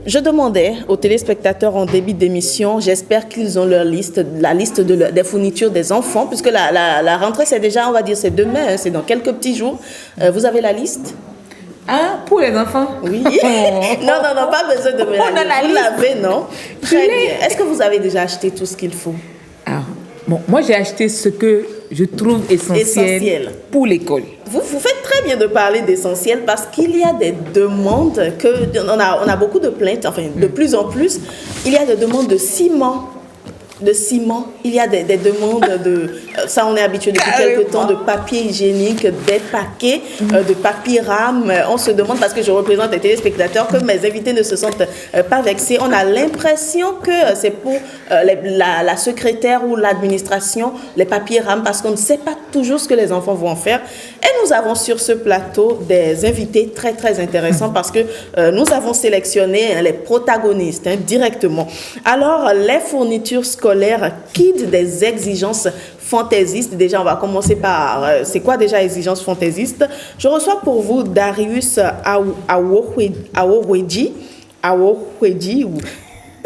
Je demandais aux téléspectateurs en début d'émission, j'espère qu'ils ont leur liste, la liste des fournitures des enfants, puisque la rentrée, c'est déjà, on va dire, c'est demain, hein, c'est dans quelques petits jours. Vous avez la liste? Ah, pour les enfants? Oui. Non, pas besoin de me la liste. Vous l'avez, non? Très bien. Est-ce que vous avez déjà acheté tout ce qu'il faut? Ah, bon, moi, j'ai acheté ce que je trouve essentiel. Pour l'école. Vous faites très bien de parler d'essentiel parce qu'il y a des demandes on a beaucoup de plaintes, enfin de plus en plus, il y a des demandes de ciment. Il y a des demandes ça on est habitué depuis quelques temps, de papier hygiénique, des paquets de papier rame. On se demande, parce que je représente les téléspectateurs, que mes invités ne se sentent pas vexés. On a l'impression que c'est pour la secrétaire ou l'administration, les papiers rame, parce qu'on ne sait pas toujours ce que les enfants vont en faire. Et nous avons sur ce plateau des invités très très intéressants parce que nous avons sélectionné les protagonistes directement. Alors, les fournitures scolaires quittent des exigences fantaisistes. Déjà, on va commencer par c'est quoi déjà exigences fantaisistes? Je reçois pour vous Darius Aworwedji,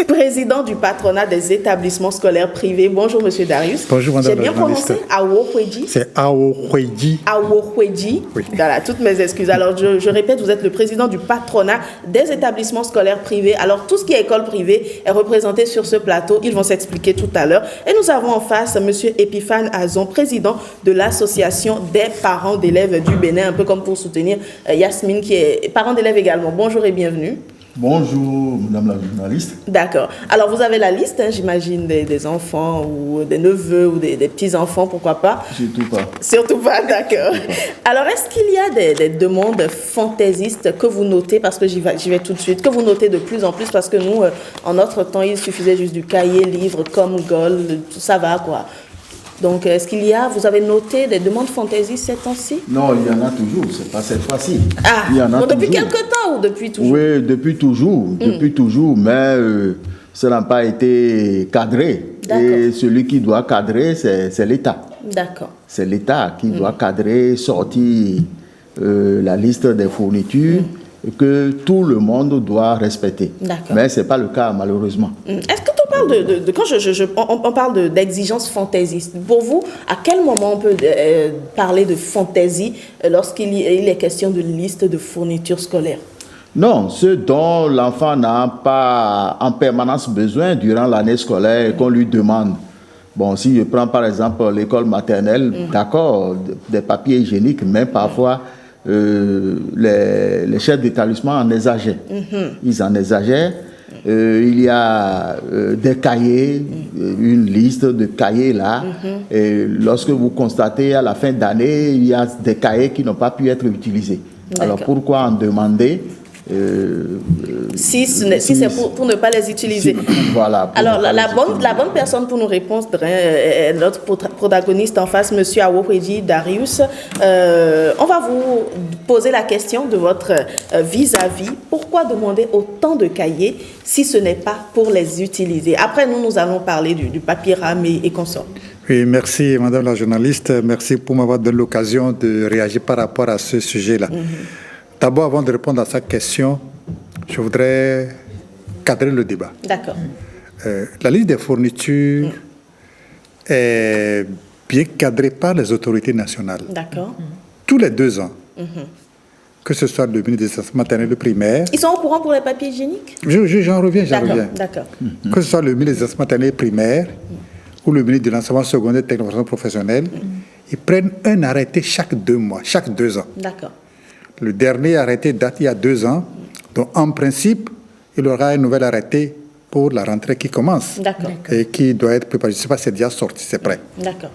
président du patronat des établissements scolaires privés. Bonjour, monsieur Darius. Bonjour, madame. J'ai bien prononcé Aworwedji? C'est Aworwedji. Aworwedji. Oui. Voilà, toutes mes excuses. Alors, je répète, vous êtes le président du patronat des établissements scolaires privés. Alors, tout ce qui est école privée est représenté sur ce plateau. Ils vont s'expliquer tout à l'heure. Et nous avons en face monsieur Epiphane Azon, président de l'association des parents d'élèves du Bénin, un peu comme pour soutenir Yasmine, qui est parent d'élèves également. Bonjour et bienvenue. Bonjour, madame la journaliste. D'accord. Alors, vous avez la liste, j'imagine, des enfants ou des neveux ou des petits-enfants, pourquoi pas? Surtout pas. Surtout pas, d'accord. Alors, est-ce qu'il y a des demandes fantaisistes que vous notez, parce que j'y vais tout de suite, que vous notez de plus en plus, parce que nous, en notre temps, il suffisait juste du cahier, livre, comme Gol, tout ça va, quoi. Donc, est-ce qu'il y a, vous avez noté des demandes fantaisistes ces temps-ci? Non, il y en a toujours, c'est pas cette fois-ci. Ah, il y en a depuis quelque temps ou depuis toujours? Oui, depuis toujours, mais ça n'a pas été cadré. Et celui qui doit cadrer, c'est l'État. D'accord. C'est l'État qui doit cadrer, sortir la liste des fournitures que tout le monde doit respecter. Mais ce n'est pas le cas, malheureusement. Est-ce que on parle quand on parle d'exigences fantaisistes, pour vous, à quel moment on peut parler de fantaisie lorsqu'il est question de liste de fournitures scolaires? Non, ce dont l'enfant n'a pas en permanence besoin durant l'année scolaire qu'on lui demande. Bon, si je prends par exemple l'école maternelle, d'accord, des papiers hygiéniques, mais parfois les chefs d'établissement en exagèrent. Ils en exagèrent. Il y a des cahiers, une liste de cahiers là. Et lorsque vous constatez à la fin d'année, il y a des cahiers qui n'ont pas pu être utilisés. Alors pourquoi en demander si c'est pour ne pas les utiliser. Voilà. Alors, la bonne personne pour nous répondre est notre protagoniste en face, M. Aworwedji Darius. On va vous poser la question de votre vis-à-vis. Pourquoi demander autant de cahiers si ce n'est pas pour les utiliser? Après, nous allons parler du papier rame et consorts. Oui, merci, madame la journaliste. Merci pour m'avoir donné l'occasion de réagir par rapport à ce sujet-là. D'abord, avant de répondre à sa question, je voudrais cadrer le débat. D'accord. La liste des fournitures est bien cadrée par les autorités nationales. D'accord. Tous les 2 ans, que ce soit le ministre des Enseignements maternels et primaires. Ils sont au courant pour les papiers hygiéniques? J'en reviens. D'accord. Que ce soit le ministre des Enseignements maternels et primaires ou le ministre de l'Enseignement secondaire et de la professionnelle, ils prennent un arrêté chaque 2 mois, chaque 2 ans. D'accord. Le dernier arrêté date il y a 2 ans. Donc, en principe, il y aura un nouvel arrêté pour la rentrée qui commence. D'accord. Et qui doit être préparé. Je ne sais pas si c'est déjà sorti, c'est prêt. D'accord.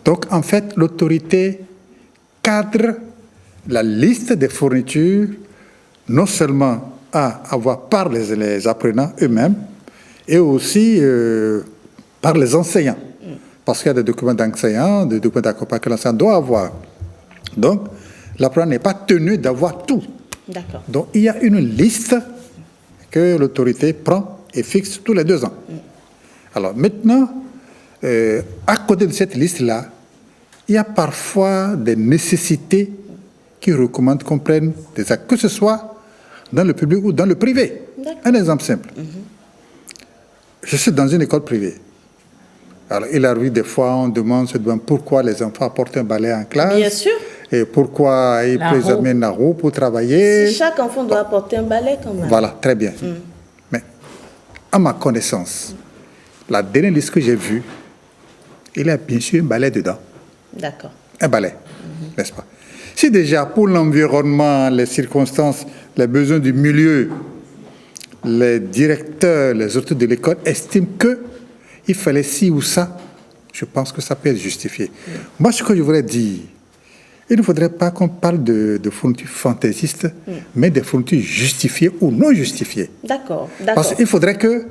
Donc, en fait, l'autorité cadre la liste des fournitures, non seulement à avoir par les apprenants eux-mêmes, et aussi par les enseignants. Parce qu'il y a des documents d'enseignants, des documents d'accompagnement que l'enseignant doit avoir. Donc, l'apprenant n'est pas tenu d'avoir tout. D'accord. Donc, il y a une liste que l'autorité prend et fixe tous les 2 ans. Alors, maintenant, à côté de cette liste-là, il y a parfois des nécessités qui recommandent qu'on prenne des actes, que ce soit dans le public ou dans le privé. Un exemple simple. Je suis dans une école privée. Alors, il arrive des fois, on se demande pourquoi les enfants apportent un balai en classe. Bien sûr. Et pourquoi ils peuvent amener la roue pour travailler. Si chaque enfant doit apporter un balai quand même. Voilà, très bien. Mais à ma connaissance, la dernière liste que j'ai vue, il y a bien sûr un balai dedans. D'accord. Un balai, n'est-ce pas? Si déjà pour l'environnement, les circonstances, les besoins du milieu, les directeurs, les autorités de l'école estiment qu'il fallait ci ou ça, je pense que ça peut être justifié. Moi, ce que je voudrais dire, il ne faudrait pas qu'on parle de fournitures fantaisistes, mais de fournitures justifiées ou non justifiées. D'accord. Parce qu'il faudrait que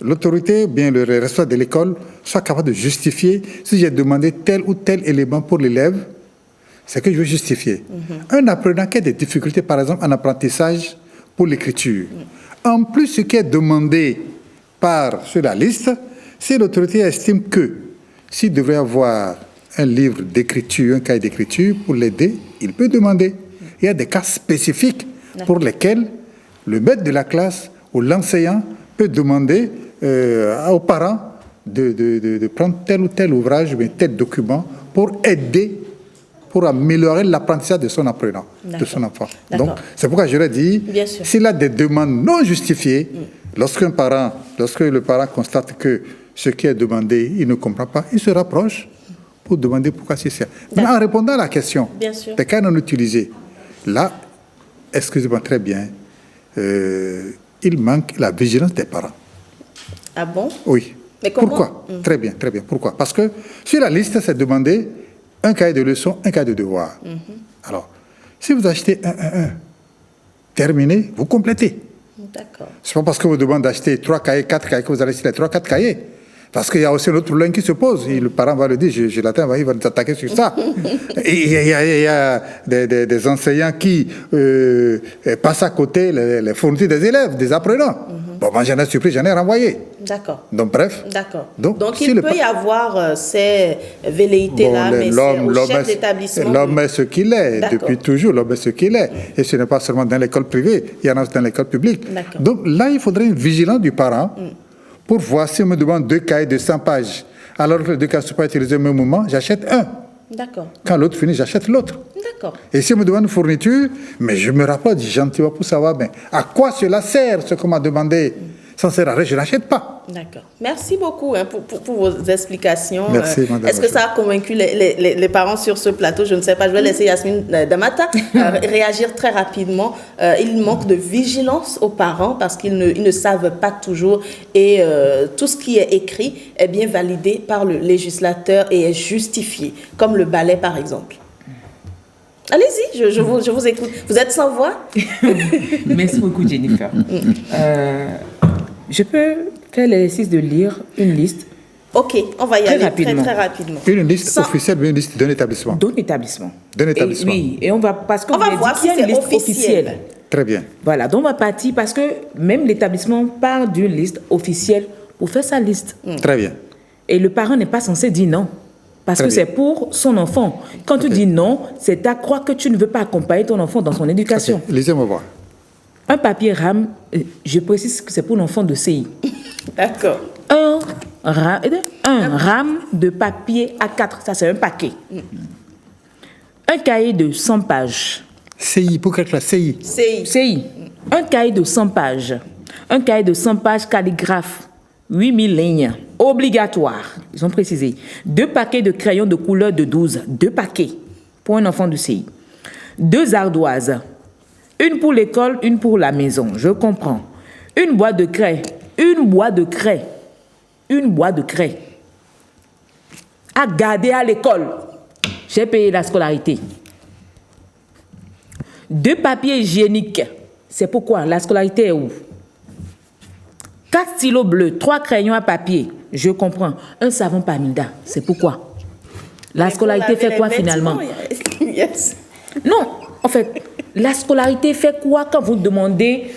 l'autorité, bien le responsable de l'école, soit capable de justifier. Si j'ai demandé tel ou tel élément pour l'élève, c'est que je veux justifier. Un apprenant qui a des difficultés, par exemple, en apprentissage pour l'écriture. En plus, ce qui est demandé sur la liste, si l'autorité estime que s'il devrait avoir un livre d'écriture, un cahier d'écriture pour l'aider, il peut demander. Il y a des cas spécifiques pour lesquels le maître de la classe ou l'enseignant peut demander aux parents de prendre tel ou tel ouvrage, mais tel document pour aider, pour améliorer l'apprentissage de son apprenant, de son enfant. Donc, c'est pourquoi je leur dis, s'il a des demandes non justifiées, lorsque le parent constate que ce qui est demandé, il ne comprend pas, il se rapproche pour demander pourquoi c'est ça. Mais en répondant à la question des cas non utilisés, là, excusez-moi très bien, il manque la vigilance des parents. Ah bon? Oui. Mais comment? Pourquoi? Très bien, très bien. Pourquoi? Parce que sur la liste, c'est demandé un cahier de leçons, un cahier de devoirs. Alors, si vous achetez un, terminé, vous complétez. D'accord. Ce n'est pas parce que vous demandez d'acheter 3 cahiers, 4 cahiers que vous allez acheter les 3, 4 cahiers. Parce qu'il y a aussi un autre problème qui se pose. Et le parent va le dire, je l'attends, il va nous attaquer sur ça. Et il y a des enseignants qui passent à côté les fournitures des élèves, des apprenants. Bon, moi, j'en ai surpris, j'en ai renvoyé. D'accord. Donc, bref. D'accord. Donc il peut y avoir ces velléités-là, mais c'est au chef d'établissement. L'homme est ce qu'il est, depuis toujours, l'homme est ce qu'il est. Et ce n'est pas seulement dans l'école privée, il y en a dans l'école publique. Donc là, il faudrait une vigilance du parent pour voir si on me demande 2 cahiers de 100 pages, alors que les 2 cahiers ne sont pas utilisés au même moment, j'achète un. D'accord. Quand l'autre finit, j'achète l'autre. D'accord. Et si on me demande une fourniture, mais je me rapproche gentiment pour savoir mais à quoi cela sert, ce qu'on m'a demandé. Ça sert à rien, je ne l'achète pas. D'accord. Merci beaucoup pour vos explications. Merci, madame. Est-ce que ça a convaincu les parents sur ce plateau? Je ne sais pas. Je vais laisser Yasmine Damata réagir très rapidement. Il manque de vigilance aux parents parce qu'ils ne savent pas toujours. Et tout ce qui est écrit est bien validé par le législateur et est justifié, comme le balai, par exemple. Allez-y, je vous écoute. Vous êtes sans voix? Merci beaucoup, Jennifer. Je peux faire l'exercice de lire une liste. Ok, on va y aller très rapidement. Une liste officielle ou une liste d'un établissement? D'un établissement. D'un établissement. Oui, et on va, parce qu'on va voir si c'est liste officielle. Très bien. Voilà, donc on va partir parce que même l'établissement part d'une liste officielle pour faire sa liste. Très bien. Et le parent n'est pas censé dire non. Parce que c'est pour son enfant. Quand tu dis non, c'est à croire que tu ne veux pas accompagner ton enfant dans son éducation. Lisez-moi voir. Un papier RAM, je précise que c'est pour l'enfant de CI. D'accord. Un RAM de papier A4, ça c'est un paquet. Un cahier de 100 pages. CI, pour quelle classe? CI. Un cahier de 100 pages. Un cahier de 100 pages calligraphe. 8000 lignes. Obligatoire. Ils ont précisé. 2 paquets de crayons de couleur de 12. 2 paquets pour un enfant du CI. 2 ardoises. Une pour l'école, une pour la maison. Je comprends. Une boîte de craie. Une boîte de craie. À garder à l'école. J'ai payé la scolarité. 2 papiers hygiéniques. C'est pourquoi la scolarité est où? 4 stylos bleus, 3 crayons à papier. Je comprends. Un savon Pamida. C'est pourquoi? La scolarité fait quoi finalement? Yes. Non, en fait, la scolarité fait quoi quand vous demandez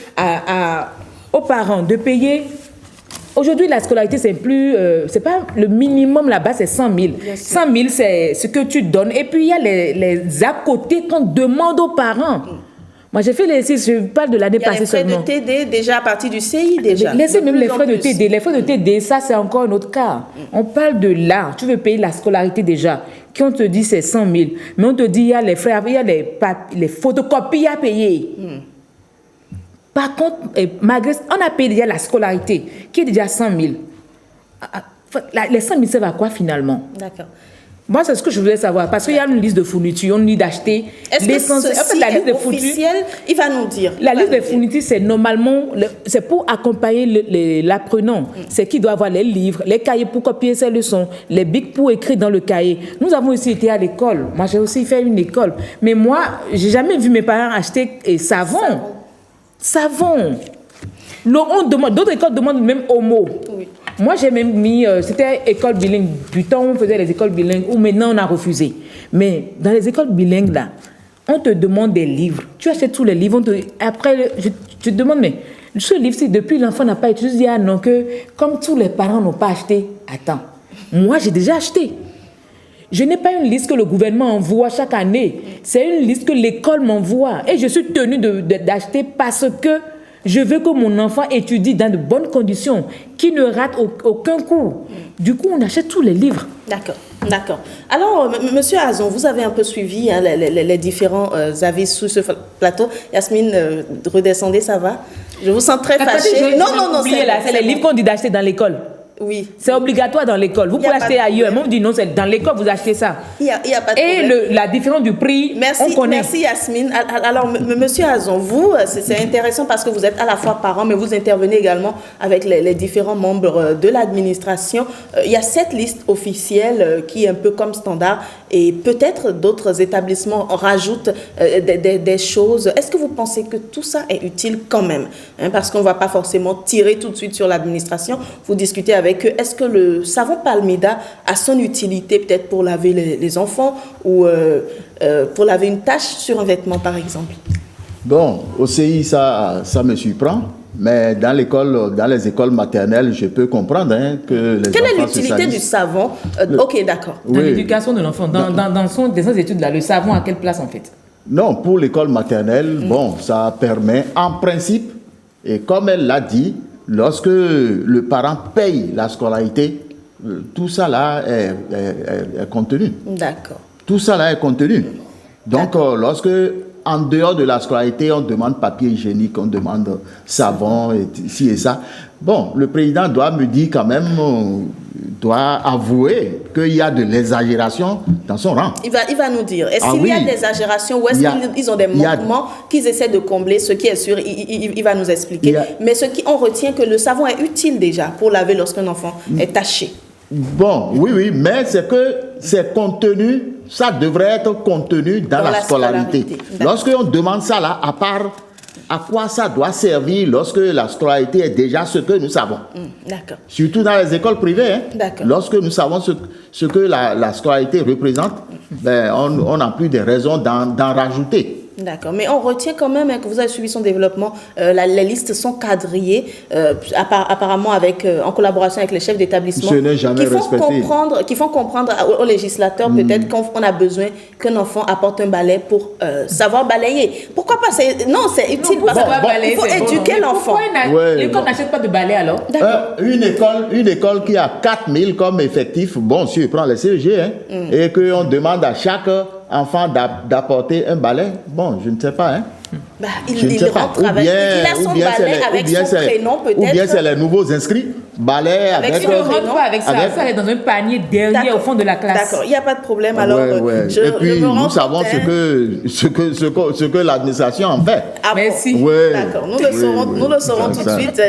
aux parents de payer? Aujourd'hui, la scolarité, c'est pas le minimum là-bas, c'est 100 000. 100 000, c'est ce que tu donnes. Et puis, il y a les à côté qu'on demande aux parents. Moi, j'ai fait je parle de l'année passée seulement. Il y a les frais de TD déjà à partir du CI déjà. Laissez même les frais de TD. Les frais de TD, ça, c'est encore un autre cas. On parle de là. Tu veux payer la scolarité déjà. Qui on te dit c'est 100 000. Mais on te dit il y a les frais, il y a les photocopies à payer. Par contre, malgré on a payé déjà la scolarité, qui est déjà 100 000. Les 100 000 servent à quoi finalement? D'accord. Moi, c'est ce que je voulais savoir. Parce qu'il y a une liste de fournitures, on dit d'acheter. Est-ce que ceci la liste est officielle? Il va nous dire. La liste des fournitures, c'est normalement, c'est pour accompagner l'apprenant. C'est qui doit avoir les livres, les cahiers pour copier ses leçons, les bics pour écrire dans le cahier. Nous avons aussi été à l'école. Moi, j'ai aussi fait une école. Mais moi, j'ai jamais vu mes parents acheter savon. D'autres écoles demandent même homo. Oui. Moi, j'ai même mis, c'était école bilingue. Du temps où on faisait les écoles bilingues, où maintenant on a refusé. Mais dans les écoles bilingues, là, on te demande des livres. Tu achètes tous les livres. Après, je te demande, mais ce livre, si depuis l'enfant n'a pas étudié, je dis, ah non, que comme tous les parents n'ont pas acheté, attends, moi, j'ai déjà acheté. Je n'ai pas une liste que le gouvernement envoie chaque année. C'est une liste que l'école m'envoie. Et je suis tenue d'acheter parce que je veux que mon enfant étudie dans de bonnes conditions, qu'il ne rate aucun cours. Du coup, on achète tous les livres. D'accord. Alors, Monsieur Azon, vous avez un peu suivi les différents avis sur ce plateau. Yasmine, redescendez, ça va? Je vous sens très fâchée. Non, c'est les livres qu'on dit d'acheter dans l'école. Oui. C'est obligatoire dans l'école. Vous pouvez l'acheter ailleurs. Moi, on dit non, c'est dans l'école, vous achetez ça. Il y a pas de problème. Et la différence du prix, on connaît. Merci Yasmine. Alors, Monsieur Azon, vous, c'est intéressant parce que vous êtes à la fois parent, mais vous intervenez également avec les différents membres de l'administration. Il y a cette liste officielle qui est un peu comme standard et peut-être d'autres établissements rajoutent des choses. Est-ce que vous pensez que tout ça est utile quand même, parce qu'on ne va pas forcément tirer tout de suite sur l'administration. Vous discutez avec eux. Est-ce que le savon Palmida a son utilité peut-être pour laver les enfants ou pour laver une tache sur un vêtement par exemple? Bon, au CI, ça me surprend. Mais dans les écoles maternelles, je peux comprendre que les Quelle enfants est l'utilité du savon? Ok, d'accord. Dans l'éducation de l'enfant, dans son études, là, le savon à quelle place en fait? Non, pour l'école maternelle, bon, ça permet en principe, et comme elle l'a dit, lorsque le parent paye la scolarité, tout ça là est contenu. D'accord. Tout ça là est contenu. Donc, lorsque, en dehors de la scolarité, on demande papier hygiénique, on demande savon, et ci et ça. Bon, le président doit me dire quand même, doit avouer qu'il y a de l'exagération dans son rang. Il va nous dire. Est-ce qu'il y a des exagérations ou est-ce qu'ils ont des manquements qu'ils essaient de combler? Ce qui est sûr, il va nous expliquer. Mais on retient que le savon est utile déjà pour laver lorsqu'un enfant est taché. Bon, oui, mais c'est que c'est contenu, ça devrait être contenu dans la scolarité. Lorsqu'on demande ça là, à part à quoi ça doit servir lorsque la scolarité est déjà ce que nous savons. D'accord. Surtout dans les écoles privées. Lorsque nous savons ce que la scolarité représente, on n'a plus de raisons d'en rajouter. D'accord, mais on retient quand même que vous avez suivi son développement. Les listes sont quadrillées, apparemment en collaboration avec les chefs d'établissement, qui font comprendre aux législateurs peut-être qu'on a besoin qu'un enfant apporte un balai pour savoir balayer. Pourquoi pas? Non, c'est utile. Il faut éduquer l'enfant. L'école n'achète pas de balai alors? Une école qui a 4000 comme effectif, bon, si on prend les CEG, et qu'on demande à chaque enfant d'apporter un balai, bon, je ne sais pas. Il rentre avec, il a son balai avec son prénom peut-être. Ou bien c'est les nouveaux inscrits, balai avec son prénom. Pas avec ça, ça est dans un panier derrière au fond de la classe. D'accord, il n'y a pas de problème. Alors, et puis nous savons ce que l'administration en fait. Merci. D'accord, nous le saurons tout de suite.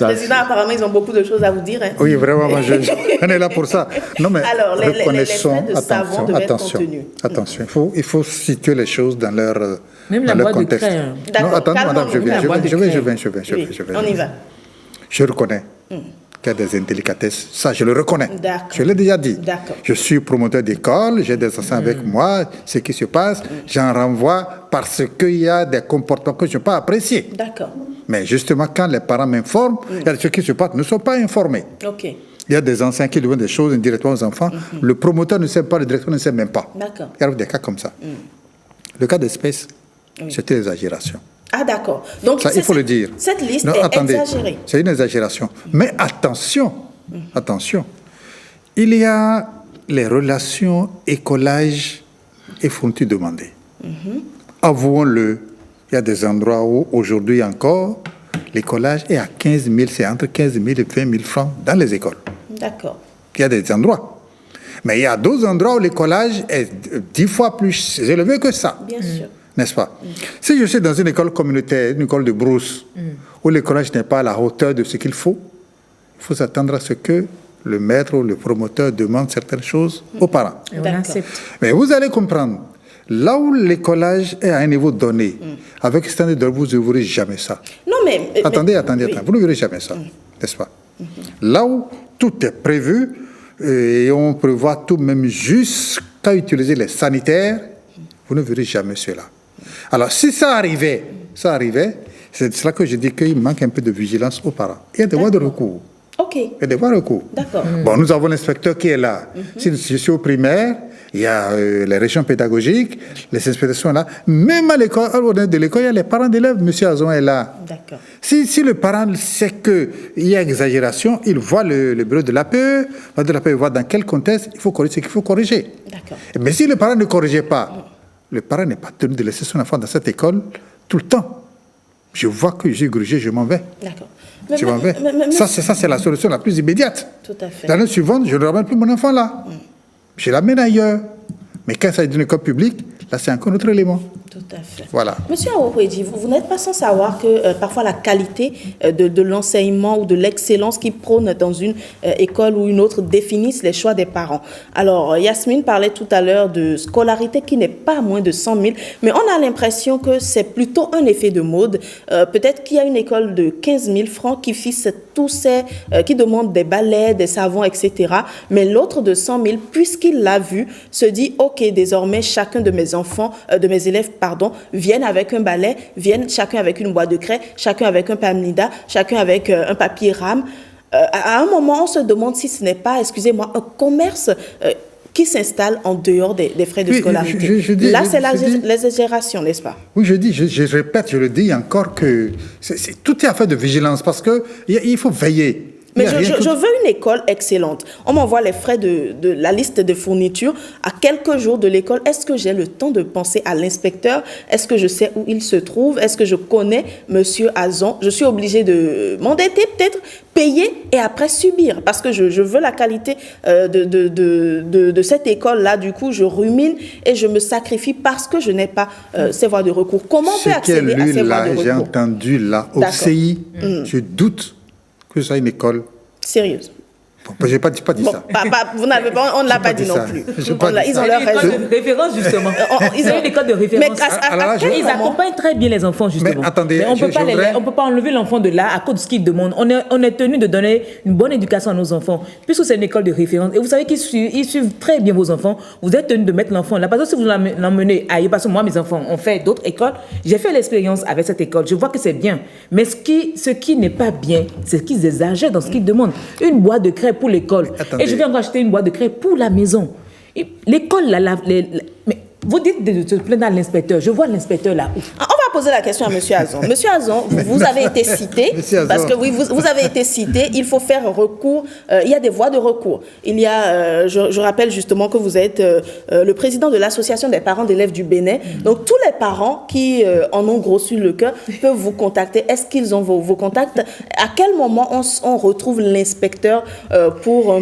Président, apparemment, ils ont beaucoup de choses à vous dire. Oui, vraiment, on est là pour ça. Non, mais alors, reconnaissons, attention, il faut situer les choses dans leur même la boîte de craie. Non, attendez, madame, je viens. On y va. Je reconnais qu'il y a des indélicatesses. Ça, je le reconnais. Je l'ai déjà dit. Je suis promoteur d'école, j'ai des enfants avec moi. Ce qui se passe, j'en renvoie parce qu'il y a des comportements que je n'ai pas appréciés. D'accord. Mais justement, quand les parents m'informent, il y a des choses qui se passent, ne sont pas informés. OK. Il y a des enseignants qui demandent des choses indirectement aux enfants. Le promoteur ne sait pas, le directeur ne sait même pas. D'accord. Il y a des cas comme ça. Le cas d'espèce, Oui. C'est une exagération. Ah d'accord. Donc ça, il faut le dire. Cette liste est exagérée. C'est une exagération. Mais attention, attention. Il y a les relations écolage et fourniture demandée. Avouons-le, il y a des endroits où aujourd'hui encore, l'écolage est à 15 000, c'est entre 15 000 et 20 000 francs dans les écoles. D'accord. Il y a des endroits. Mais il y a d'autres endroits où l'écolage est 10 fois plus élevé que ça. Bien sûr. N'est-ce pas? Si je suis dans une école communautaire, une école de brousse, où l'écolage n'est pas à la hauteur de ce qu'il faut s'attendre à ce que le maître ou le promoteur demande certaines choses aux parents. Et on accepte. Mais vous allez comprendre, là où l'écolage est à un niveau donné, avec standard de vous ne verrez jamais ça. Non, mais... Attendez, vous ne verrez jamais ça, n'est-ce pas? Là où tout est prévu, et on prévoit tout même jusqu'à utiliser les sanitaires, vous ne verrez jamais cela. Alors, si ça arrivait, c'est de cela que je dis qu'il manque un peu de vigilance aux parents. Il y a des voies de recours. Ok. Il y a des voies de recours. D'accord. Bon, nous avons l'inspecteur qui est là. Si je suis au primaire, il y a les régions pédagogiques, les inspecteurs sont là. Même à l'école, de l'école, il y a les parents d'élèves. Monsieur Azon est là. D'accord. Si le parent sait qu'il y a exagération, il voit le bureau de l'APE, il voit dans quel contexte il faut corriger ce qu'il faut corriger. D'accord. Mais si le parent ne corrigeait pas, le parent n'est pas tenu de laisser son enfant dans cette école tout le temps. Je vois que j'ai grugé, je m'en vais. D'accord. Je m'en vais. Ça, c'est la solution la plus immédiate. Tout à fait. L'année suivante, je ne ramène plus mon enfant là. Je l'amène ailleurs. Mais quand il s'agit d'une école publique, là, c'est encore un autre élément. Tout à fait. Voilà. Monsieur Aoukwedji, vous n'êtes pas sans savoir que parfois la qualité de l'enseignement ou de l'excellence qui prône dans une école ou une autre définissent les choix des parents. Alors, Yasmine parlait tout à l'heure de scolarité qui n'est pas moins de 100 000, mais on a l'impression que c'est plutôt un effet de mode. Peut-être qu'il y a une école de 15 000 francs qui fixe tous ces, qui demande des balais, des savons, etc. Mais l'autre de 100 000, puisqu'il l'a vu, se dit, OK, désormais, chacun de mes enfants, de mes élèves, viennent avec un balai, viennent chacun avec une boîte de craie, chacun avec un pamnida, chacun avec un papier rame. À un moment, on se demande si ce n'est pas, excusez-moi, un commerce qui s'installe en dehors des frais de scolarité. Là, c'est l'exagération, n'est-ce pas? Oui, je répète, je le dis encore que tout est affaire de vigilance parce qu'il faut veiller. Mais je veux une école excellente. On m'envoie les frais de la liste de fournitures à quelques jours de l'école. Est-ce que j'ai le temps de penser à l'inspecteur? Est-ce que je sais où il se trouve? Est-ce que je connais Monsieur Azon? Je suis obligée de m'endetter peut-être, payer et après subir parce que je veux la qualité de cette école-là. Du coup, je rumine et je me sacrifie parce que je n'ai pas ces voies de recours. Comment on peut accéder à ces voies de recours? J'ai entendu là, au CI, je doute que ce soit une école sérieuse. Bon, je n'ai pas dit ça. Vous n'avez pas, on ne l'a pas dit non plus. Ils ont leur raison. Une école de référence, justement. Ils ont une école de référence. Mais ils accompagnent très bien les enfants, justement. Mais attendez, mais on ne peut pas enlever l'enfant de là à cause de ce qu'il demande. On est tenu de donner une bonne éducation à nos enfants, puisque c'est une école de référence. Et vous savez qu'ils suivent très bien vos enfants. Vous êtes tenu de mettre l'enfant là. Parce que si vous l'emmenez ailleurs, parce que moi, mes enfants ont fait d'autres écoles, j'ai fait l'expérience avec cette école. Je vois que c'est bien. Mais ce qui n'est pas bien, c'est qu'ils exagèrent dans ce qu'ils demandent. Une boîte de craie pour l'école. Attendez. Et je viens encore acheter une boîte de craie pour la maison. L'école, mais vous dites de se plaindre à l'inspecteur. Je vois l'inspecteur là. On va poser la question à M. Azon. M. Azon, vous avez été cité, parce que oui, vous avez été cité, il faut faire recours, il y a des voies de recours. Il y a, je rappelle justement que vous êtes le président de l'association des parents d'élèves du Bénin. Donc tous les parents qui en ont gros sur le cœur peuvent vous contacter. Est-ce qu'ils ont vos contacts? À quel moment on retrouve l'inspecteur pour un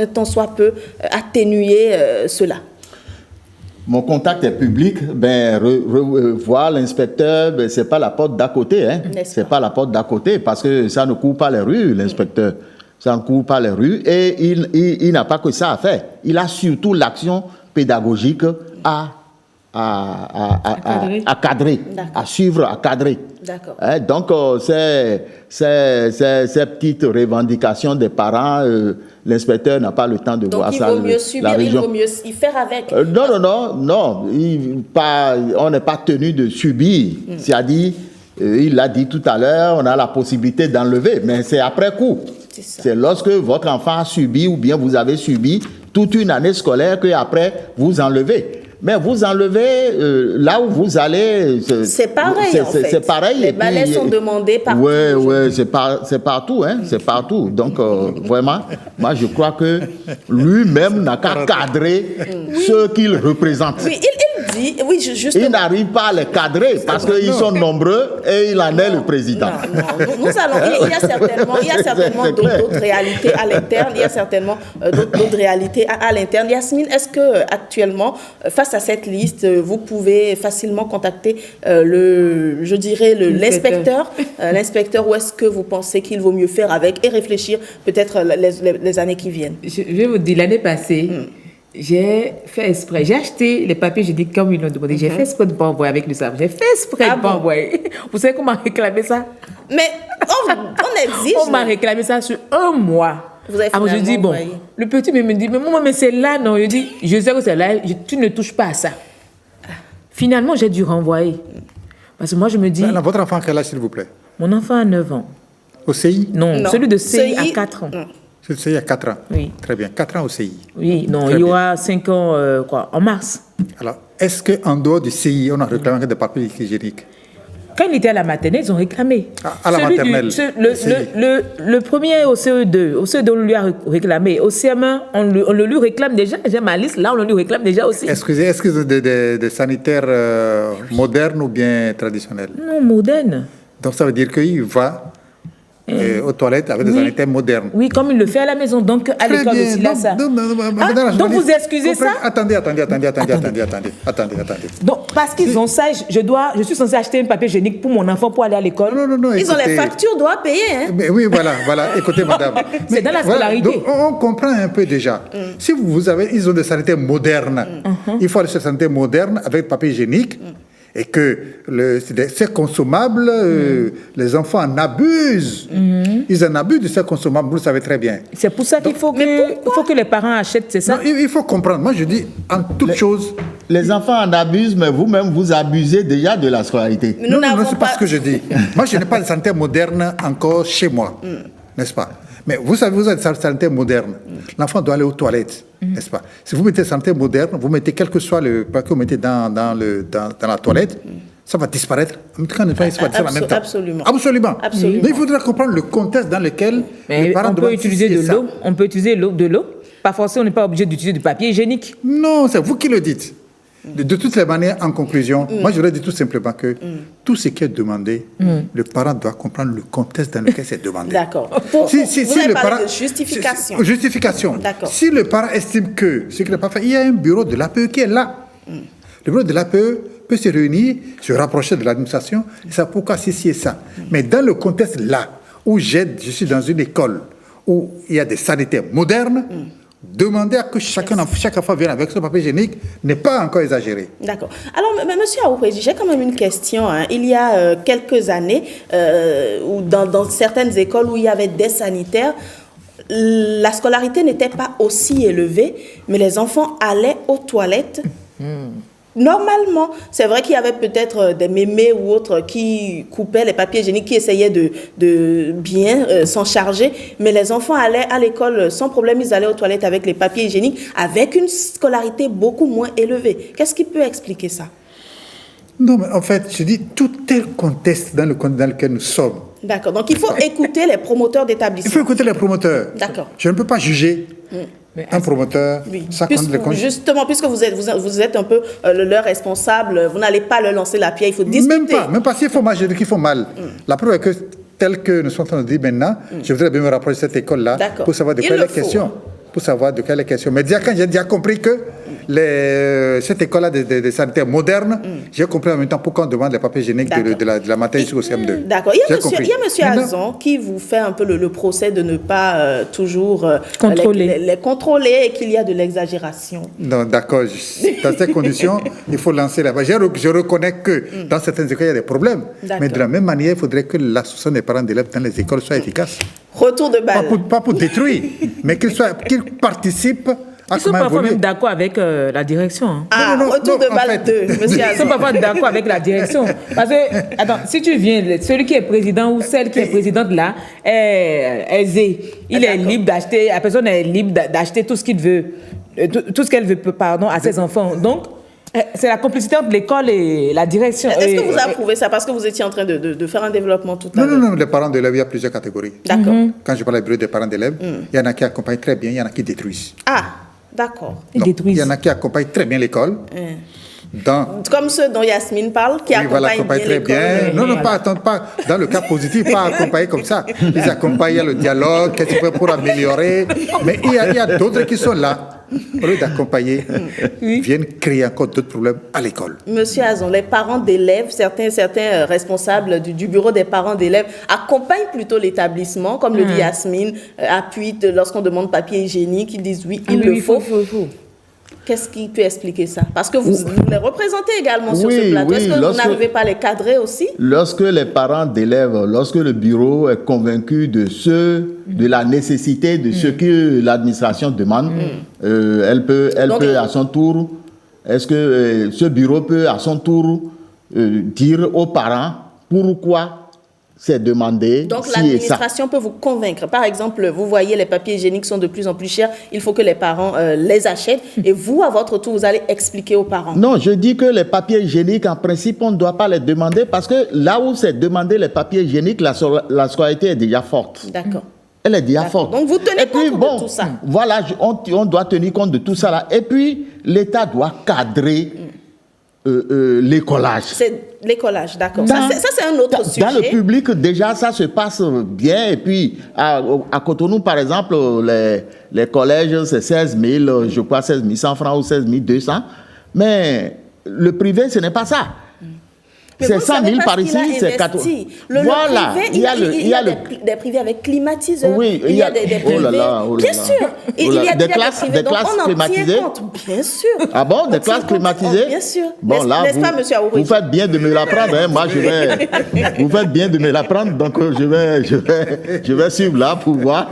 temps soit peu atténuer cela? Mon contact est public. Voir l'inspecteur, c'est pas la porte d'à côté. Hein. C'est pas la porte d'à côté parce que ça ne court pas les rues, l'inspecteur. Ça ne court pas les rues et il n'a pas que ça à faire. Il a surtout l'action pédagogique à cadrer, à suivre, à cadrer. Hein, donc, ces petites revendications des parents, l'inspecteur n'a pas le temps de voir ça. Donc, il vaut mieux subir, il vaut mieux y faire avec. Non. On n'est pas tenu de subir. C'est-à-dire, il l'a dit tout à l'heure, on a la possibilité d'enlever, mais c'est après coup. C'est lorsque votre enfant a subi ou bien vous avez subi toute une année scolaire qu'après vous enlevez. Mais vous enlevez là où vous allez. C'est pareil, en fait. C'est pareil. Les balais sont demandés partout. Oui, c'est partout, hein, c'est partout. Donc, vraiment, moi, je crois que lui-même n'a qu'à cadrer ceux qu'il représente. Oui, il dit, oui, justement. Il n'arrive pas à les cadrer parce qu'ils sont nombreux et il en est le président. Non. Nous allons, il y a certainement d'autres réalités à l'interne. Il y a certainement d'autres réalités à l'interne. Yasmine, est-ce que actuellement, face à cette liste, vous pouvez facilement contacter l'inspecteur, l'inspecteur, où est-ce que vous pensez qu'il vaut mieux faire avec et réfléchir peut-être les années qui viennent? Je vais vous dire, l'année passée, j'ai fait exprès. J'ai acheté les papiers, j'ai dit comme ils l'ont demandé. J'ai fait exprès de ne pas envoyer avec le savon. J'ai fait exprès de ne pas envoyer. Vous savez comment réclamer ça? Mais on exige. On m'a réclamé ça sur un mois. Vous avez je dis, bon, le petit me dit, mais maman, mais c'est là, non? Je dis, je sais que c'est là, tu ne touches pas à ça. Finalement, j'ai dû renvoyer. Parce que moi, je me dis... Votre enfant, quel âge, s'il vous plaît? Mon enfant a 9 ans. Au CI? Non, celui de CI a 4 ans. Celui de CI a 4 ans? Oui. Très bien, 4 ans au CI. Oui, non, il y aura 5 ans, en mars. Alors, est-ce qu'en dehors du CI, on a réclamé des papiers hygiéniques? Quand il était à la maternelle, ils ont réclamé. À la maternelle? Le premier au CE2, on lui a réclamé. Au CM1, on le lui réclame déjà. J'ai ma liste, là, on le lui réclame déjà aussi. Est-ce que c'est des sanitaires modernes ou bien traditionnels? Non, modernes. Donc ça veut dire qu'il va aux toilettes avec des sanitaires modernes. Oui, comme il le fait à la maison. Donc à l'école aussi, là, ça. Donc vous excusez ça? Attendez. Donc, parce qu'ils ont ça, je suis censée acheter un papier hygiénique pour mon enfant pour aller à l'école. Non, ils ont les factures, doivent payer. Hein? Mais oui, voilà. Écoutez, madame. C'est dans la scolarité. Donc, on comprend un peu déjà. Si ils ont des sanitaires modernes, il faut aller sur des sanitaires modernes avec papier hygiénique. Et que ces consommables, les enfants en abusent. Ils en abusent de ces consommables, vous le savez très bien. C'est pour ça qu'il faut que les parents achètent, c'est ça? Non, il faut comprendre. Moi, je dis, en toute chose... Les enfants en abusent, mais vous-même, vous abusez déjà de la scolarité. Non, c'est pas ce que je dis. Moi, je n'ai pas de santé moderne encore chez moi, n'est-ce pas? Mais vous savez, vous avez une santé moderne. L'enfant doit aller aux toilettes, n'est-ce pas? Si vous mettez santé moderne, vous mettez quel que soit le paquet que vous mettez dans la toilette, ça va disparaître. Absolument. Mais il faudra comprendre le contexte dans lequel les parents doivent utiliser de l'eau. On peut utiliser de l'eau. Pas forcément, on n'est pas obligé d'utiliser du papier hygiénique. Non, c'est vous qui le dites. De toutes les manières, en conclusion, moi je voudrais dire tout simplement que tout ce qui est demandé, le parent doit comprendre le contexte dans lequel c'est demandé. D'accord. Vous avez parlé de justification. Justification. D'accord. Si le parent estime que ce qu'il n'a pas fait, il y a un bureau de l'APE qui est là. Le bureau de l'APE peut se réunir, se rapprocher de l'administration, et ça pourquoi ceci et ça. Mais dans le contexte là, où je suis dans une école où il y a des sanitaires modernes, demander à que chaque enfant vienne avec son papier hygiénique n'est pas encore exagéré. D'accord. Alors, monsieur Aoupéji, j'ai quand même une question. Hein. Il y a quelques années, où dans certaines écoles où il y avait des sanitaires, la scolarité n'était pas aussi élevée, mais les enfants allaient aux toilettes. Normalement, c'est vrai qu'il y avait peut-être des mémés ou autres qui coupaient les papiers hygiéniques, qui essayaient de bien s'en charger, mais les enfants allaient à l'école sans problème, ils allaient aux toilettes avec les papiers hygiéniques, avec une scolarité beaucoup moins élevée. Qu'est-ce qui peut expliquer ça? Non, mais en fait, je dis, tout est le contexte dans lequel nous sommes. D'accord, donc il faut écouter les promoteurs d'établissements. Il faut écouter les promoteurs. D'accord. Je ne peux pas juger un promoteur. Oui. Justement, puisque vous êtes un peu leur responsable, vous n'allez pas leur lancer la pierre, il faut discuter. Même pas s'il faut mal, je dis qu'il faut mal. La preuve est que, tel que nous sommes en train de dire maintenant, je voudrais bien me rapprocher de cette école-là pour savoir de quelle question. Pour savoir de quelle question. Mais quand j'ai déjà compris que cette école-là des sanitaires modernes, j'ai compris en même temps pourquoi on demande les papiers hygiéniques de la maternelle jusqu'au CM2. D'accord. Il y a monsieur Azon qui vous fait un peu le procès de ne pas toujours les contrôler et qu'il y a de l'exagération. Non, d'accord. Dans ces conditions, il faut lancer là-bas. Je reconnais que dans certaines écoles, il y a des problèmes. Mais de la même manière, il faudrait que l'association des parents d'élèves dans les écoles soit efficace. Retour de balle. Pas pour détruire, mais qu'ils participent. Ils sont parfois même d'accord avec la direction. Hein. Retour de balle 2, monsieur Azon. Ils sont parfois d'accord avec la direction. Parce que, attends, si tu viens, celui qui est président ou celle qui est présidente là, est aisé. Il est libre d'acheter, la personne est libre d'acheter tout ce qu'il veut, tout ce qu'elle veut, pardon, à ses enfants. Donc, C'est la complicité entre l'école et la direction. Est-ce que vous approuvez ça parce que vous étiez en train de faire un développement tout à l'heure? Non, les parents d'élèves, il y a plusieurs catégories. D'accord. Quand je parle du bureau des parents d'élèves, il y en a qui accompagnent très bien, il y en a qui détruisent. Ah, d'accord. Ils détruisent. Il y en a qui accompagnent très bien l'école. Comme ceux dont Yasmine parle, qui accompagnent bien très bien. Non, pas dans le cas positif, pas accompagner comme ça. Ils accompagnent le dialogue, qu'est-ce qu'ils peuvent pour améliorer. Mais il y a d'autres qui sont là. Au lieu d'accompagner, viennent créer encore d'autres problèmes à l'école. Monsieur Azon, les parents d'élèves, certains responsables du bureau des parents d'élèves accompagnent plutôt l'établissement, comme le dit Yasmine, appuient lorsqu'on demande papier hygiénique, ils disent oui, il le faut. Qu'est-ce qui peut expliquer ça? Parce que vous les représentez également sur ce plateau. Est-ce que vous n'arrivez pas à les cadrer aussi? Lorsque les parents d'élèves, lorsque le bureau est convaincu de la nécessité de ce que l'administration demande, elle peut à son tour, est-ce que ce bureau peut à son tour dire aux parents pourquoi c'est demandé. Donc l'administration peut vous convaincre. Par exemple, vous voyez les papiers hygiéniques sont de plus en plus chers, il faut que les parents les achètent et vous, à votre tour, vous allez expliquer aux parents. Non, je dis que les papiers hygiéniques, en principe, on ne doit pas les demander parce que là où c'est demandé les papiers hygiéniques, la scolarité est déjà forte. D'accord. Elle est déjà forte. Donc vous tenez compte de tout ça. Voilà, on doit tenir compte de tout ça là. Et puis, l'État doit cadrer l'écolage. C'est l'écolage, d'accord. Ça, c'est un autre sujet. Dans le public, déjà, ça se passe bien. Et puis, à Cotonou, par exemple, les collèges, c'est 16 000, je crois 16 100 francs ou 16 200. Mais le privé, ce n'est pas ça. C'est 100 000 par ici, c'est 4 000. Voilà, il y a des privés avec climatiseurs, oui, il y a des privés. Bien sûr, il y a des classes climatisées. Bien sûr. Ah bon, des classes climatisées? Bien sûr. Bon, là, vous faites bien de me l'apprendre. Hein. Moi, vous faites bien de me l'apprendre, donc je vais suivre là pour voir.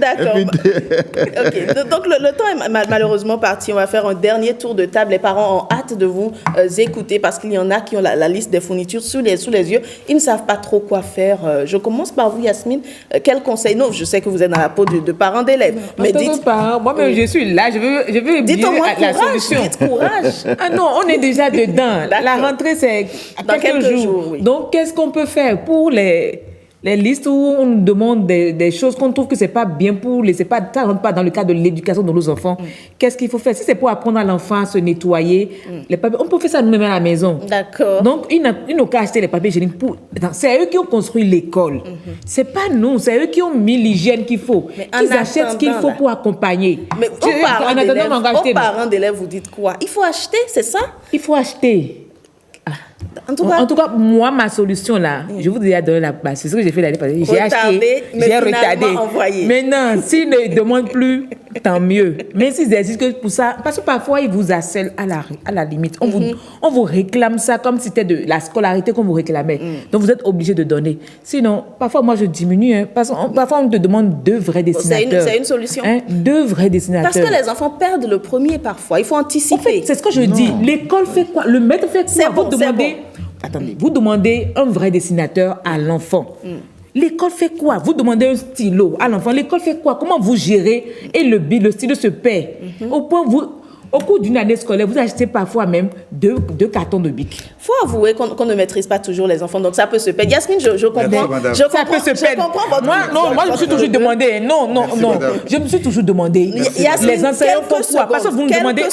D'accord. Okay. Donc, le temps est malheureusement parti. On va faire un dernier tour de table. Les parents ont hâte de vous écouter parce qu'il y en a qui ont la liste des fournitures sous les yeux. Ils ne savent pas trop quoi faire. Je commence par vous, Yasmine. Quel conseil? Non, je sais que vous êtes dans la peau de parents d'élèves. Mais dites... Moi-même, je suis là. Je veux dites au moins la solution. Dites courage. Ah non, on est déjà dedans. La rentrée, c'est dans quelques jours. Oui. Donc, qu'est-ce qu'on peut faire pour les listes où on nous demande des choses qu'on trouve que c'est pas bien pour ça rentre pas dans le cadre de l'éducation de nos enfants. Qu'est-ce qu'il faut faire? Si c'est pour apprendre à l'enfant à se nettoyer, les papiers, on peut faire ça nous-mêmes à la maison. D'accord. Donc, ils n'ont qu'à acheter les papiers hygiéniques c'est eux qui ont construit l'école. C'est pas nous, c'est eux qui ont mis l'hygiène qu'il faut. Ils achètent ce qu'il faut pour accompagner. Mais aux parents d'élèves, vous dites quoi? Il faut acheter, c'est ça? Il faut acheter. En tout cas, moi, ma solution là, je vous ai donné la base. C'est ce que j'ai fait l'année passée. J'ai acheté, j'ai retardé. Maintenant, s'ils ne demandent plus, tant mieux. Mais s'ils exigent que pour ça, parce que parfois, ils vous harcèlent à la limite. On vous réclame ça comme si c'était de la scolarité qu'on vous réclamait. Donc, vous êtes obligé de donner. Sinon, parfois, moi, je diminue. Hein, parfois, on te demande 2 vrais dessinateurs. C'est une solution. 2 vrais dessinateurs. Parce que les enfants perdent le premier parfois. Il faut anticiper. En fait, c'est ce que je dis. L'école fait quoi? Le maître fait quoi? Attendez, vous demandez un vrai dessinateur à l'enfant. L'école fait quoi? Vous demandez un stylo à l'enfant. L'école fait quoi? Comment vous gérez? Et le stylo se perd. Au cours d'une année scolaire, vous achetez parfois même 2 cartons de bic. Il faut avouer qu'on ne maîtrise pas toujours les enfants, donc ça peut se perdre. Yasmine, je comprends. Ça peut se perdre. Moi, je me suis toujours demandé. Non. Je me suis toujours demandé. Les enseignants font quoi? Parce que vous me demandez.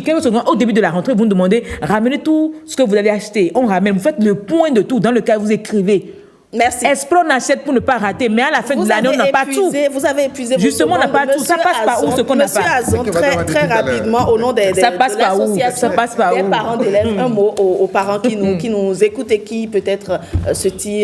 Quelques secondes. Au début de la rentrée, vous me demandez, ramenez tout ce que vous avez acheté. On ramène. Vous faites le point de tout. Dans le cas où vous écrivez. Merci. Esprit, on achète pour ne pas rater, mais à la fin de l'année, on n'a pas tout. Vous avez épuisé. Justement, on n'a pas tout. Ça passe par où ce qu'on n'a pas? Monsieur Azon, très rapidement, au nom de l'association des parents d'élèves, un mot aux parents qui nous écoutent et qui peut-être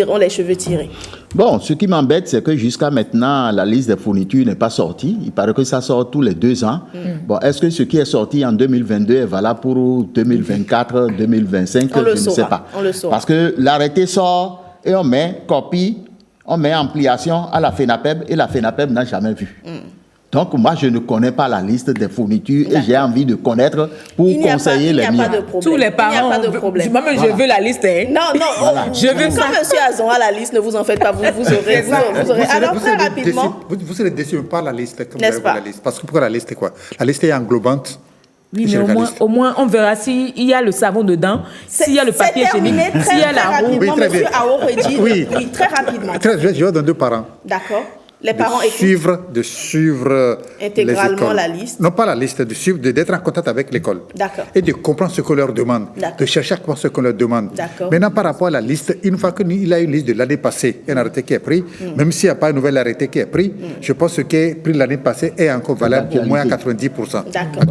ont les cheveux tirés. Bon, ce qui m'embête, c'est que jusqu'à maintenant, la liste des fournitures n'est pas sortie. Il paraît que ça sort tous les 2 ans. Bon, est-ce que ce qui est sorti en 2022 est valable pour 2024, 2025? Je ne sais pas. On le saura. Parce que l'arrêté sort et on met copie, on met ampliation à la FENAPEB et la FENAPEB n'a jamais vu. Donc, moi, je ne connais pas la liste des fournitures et j'ai envie de connaître pour conseiller les miens. Tous les parents, il n'y a pas de problème. Moi-même, je veux la liste. Hein. Non. Voilà. Je veux ça. Quand M. Azon a la liste, ne vous en faites pas. Vous aurez. Alors, très rapidement. Vous serez déçus par la liste. N'est-ce pas? La liste. Parce que pourquoi la liste est quoi? La liste est englobante Oui, mais au moins, on verra s'il y a le savon dedans, s'il y a le papier hygiénique, s'il y a la roue. Oui, Monsieur Awo-Redji, oui, très rapidement. Je vais donner 2 parents. D'accord. Les parents de suivre intégralement la liste. Non, pas la liste, d'être en contact avec l'école. D'accord. Et de comprendre ce qu'on leur demande. De chercher à comprendre ce qu'on leur demande. Maintenant, par rapport à la liste, une fois qu'il a une liste de l'année passée, un arrêté qui est pris, même s'il n'y a pas un nouvel arrêté qui est pris, je pense que ce qui est pris l'année passée est encore valable au moins à 90%. D'accord.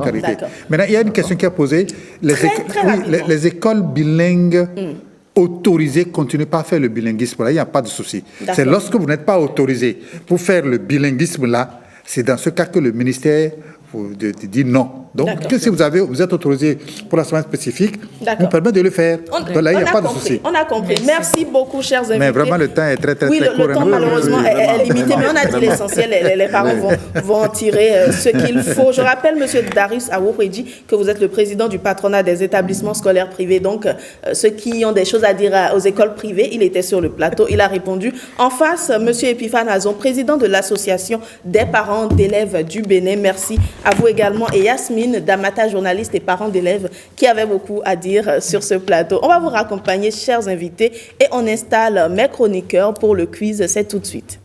Maintenant, il y a une question qui est posée. Les écoles bilingues autorisé, continuez pas à faire le bilinguisme là, il n'y a pas de souci. C'est lorsque vous n'êtes pas autorisé pour faire le bilinguisme là, c'est dans ce cas que le ministère vous dit non. Donc, si vous êtes autorisé pour la semaine spécifique, on permet de le faire. Donc là, il n'y a pas de souci. On a compris. Merci beaucoup, chers invités. Mais vraiment, le temps est très court. Oui, le temps, malheureusement, est limité, mais on a dit l'essentiel. Les parents vont en tirer ce qu'il faut. Je rappelle, monsieur Darius Awo-Redji, que vous êtes le président du patronat des établissements scolaires privés. Donc, ceux qui ont des choses à dire aux écoles privées, il était sur le plateau, il a répondu. En face, monsieur Epiphane Azon, président de l'association des parents d'élèves du Bénin. Merci à vous également. Et Yasmine Damata, journaliste et parents d'élèves, qui avait beaucoup à dire sur ce plateau. On va vous raccompagner, chers invités, et on installe mes chroniqueurs pour le quiz. C'est tout de suite.